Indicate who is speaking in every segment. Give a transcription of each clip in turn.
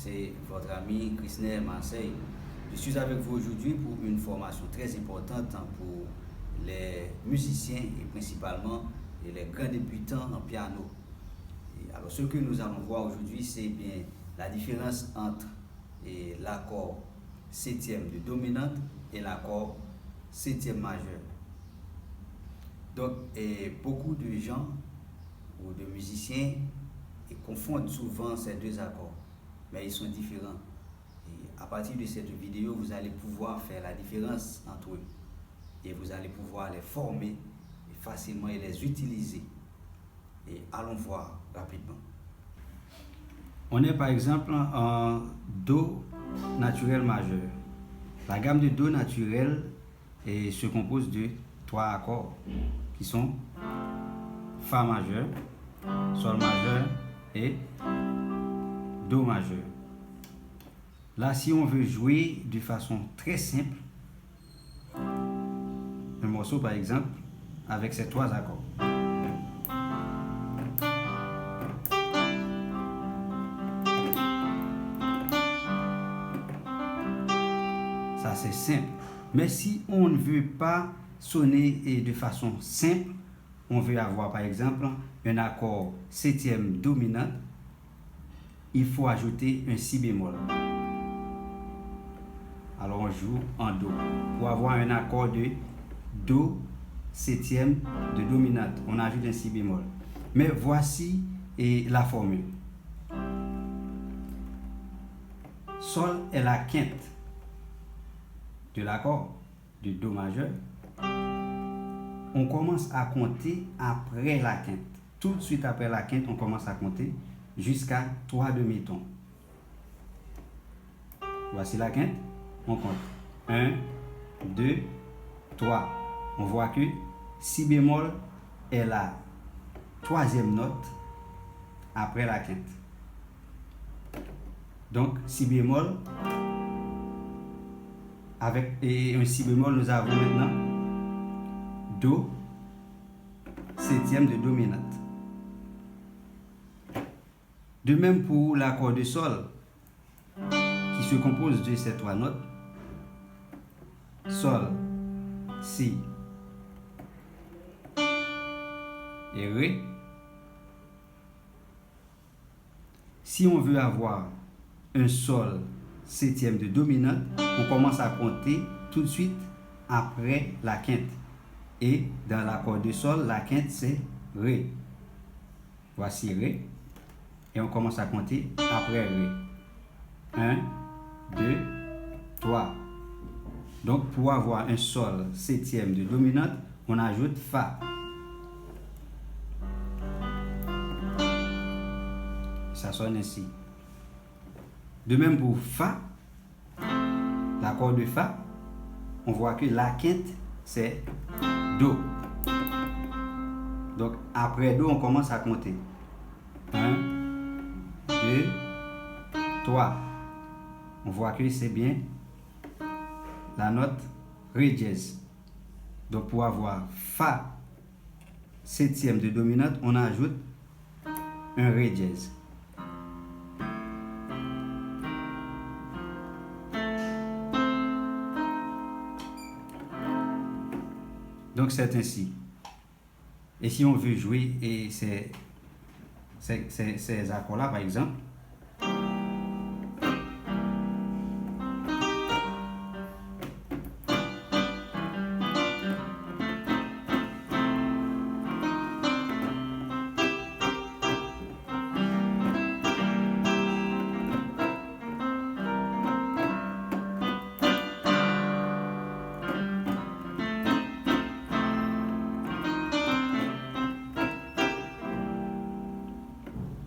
Speaker 1: c'est votre ami Christner Marseille. Je suis avec vous aujourd'hui pour une formation très importante pour les musiciens et principalement les grands débutants en piano. Alors ce que nous allons voir aujourd'hui, c'est bien la différence entre l'accord septième de dominante et l'accord septième majeur. Donc beaucoup de gens ou de musiciens confondent souvent ces deux accords, mais ils sont différents. Et à partir de cette vidéo, vous allez pouvoir faire la différence entre eux et vous allez pouvoir les former facilement et les utiliser. Et allons voir rapidement. On est par exemple en Do naturel majeur. La gamme de Do naturel se compose de trois accords qui sont Fa majeur, Sol majeur et Do majeur. Là, si on veut jouer de façon très simple, un morceau par exemple avec ces trois accords. Ça c'est simple. Mais si on ne veut pas sonner de façon simple, on veut avoir par exemple un accord septième dominant, il faut ajouter un si bémol. Alors on joue en Do. Pour avoir un accord de Do septième de dominante, on ajoute un si bémol. Mais voici la formule. Sol est la quinte de l'accord de Do majeur. On commence à compter après la quinte. Tout de suite après la quinte, on commence à compter jusqu'à 3 demi-tons. Voici la quinte. On compte 1, 2, 3. On voit que si bémol est la troisième note après la quinte. Donc si bémol avec un si bémol, nous avons maintenant Do septième de dominante. De même pour l'accord de Sol qui se compose de ces trois notes. Sol, Si et Ré. Si on veut avoir un Sol septième de dominante, on commence à compter tout de suite après la quinte. Et dans l'accord de Sol, la quinte c'est Ré. Voici Ré. Et on commence à compter après Ré. 1, 2, 3. Donc pour avoir un Sol septième de dominante, on ajoute Fa. Ça sonne ainsi. De même pour Fa, l'accord de Fa, on voit que la quinte c'est Do. Donc après Do, on commence à compter. 1, 2, 3. On voit que c'est bien la note Ré dièse. Donc pour avoir Fa septième de dominante, on ajoute un Ré dièse. Donc c'est ainsi. Et si on veut jouer ces accords-là, par exemple,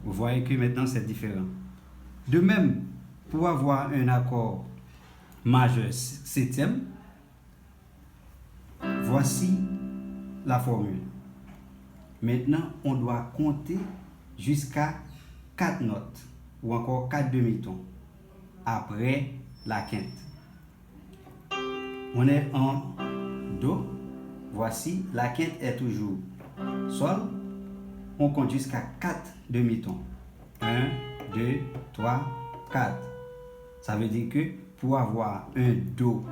Speaker 1: vous voyez que maintenant c'est différent. De même, pour avoir un accord majeur septième, voici la formule. Maintenant, on doit compter jusqu'à 4 notes ou encore 4 demi-tons après la quinte. On est en Do. Voici, la quinte est toujours Sol. On compte jusqu'à 4 demi-tons. 1, 2, 3, 4.
Speaker 2: Ça veut dire que pour avoir un Do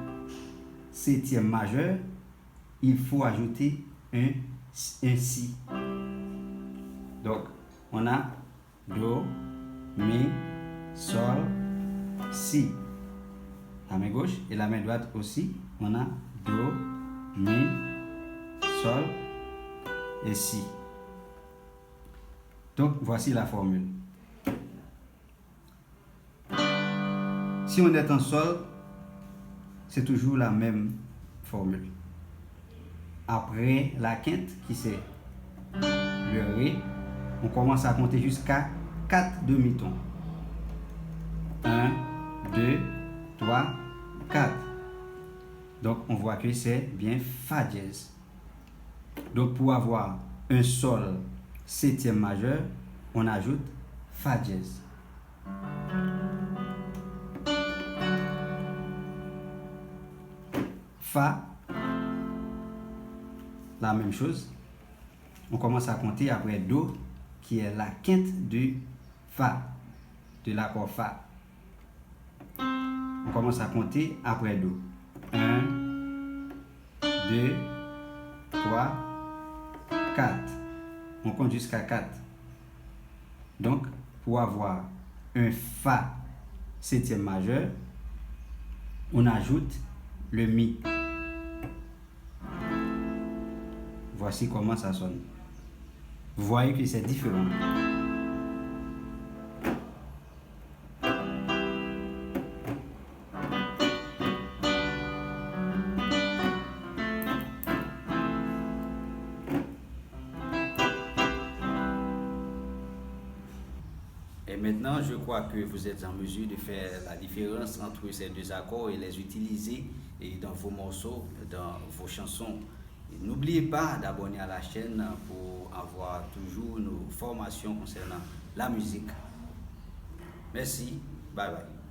Speaker 2: septième majeur, il faut ajouter un Si. Donc, on a Do, Mi, Sol, Si. La main gauche et la main droite aussi, on a Do, Mi, Sol et Si. Donc, voici la formule. Si on est en Sol, c'est toujours la même formule. Après la quinte, qui c'est le Ré, on commence à compter jusqu'à 4 demi-tons. 1, 2, 3, 4. Donc, on voit que c'est bien Fa dièse. Donc, pour avoir un Sol septième majeur, on ajoute Fa dièse. Fa, la même chose. On commence à compter après Do, qui est la quinte du Fa, de l'accord Fa. On commence à compter après Do. 1, 2, 3, 4. On compte jusqu'à 4. Donc, pour avoir un Fa septième majeur, on ajoute le Mi. Voici comment ça sonne. Vous voyez que c'est différent.
Speaker 1: Et maintenant, je crois que vous êtes en mesure de faire la différence entre ces deux accords et les utiliser dans vos morceaux, dans vos chansons. N'oubliez pas d'abonner à la chaîne pour avoir toujours nos formations concernant la musique. Merci, bye bye.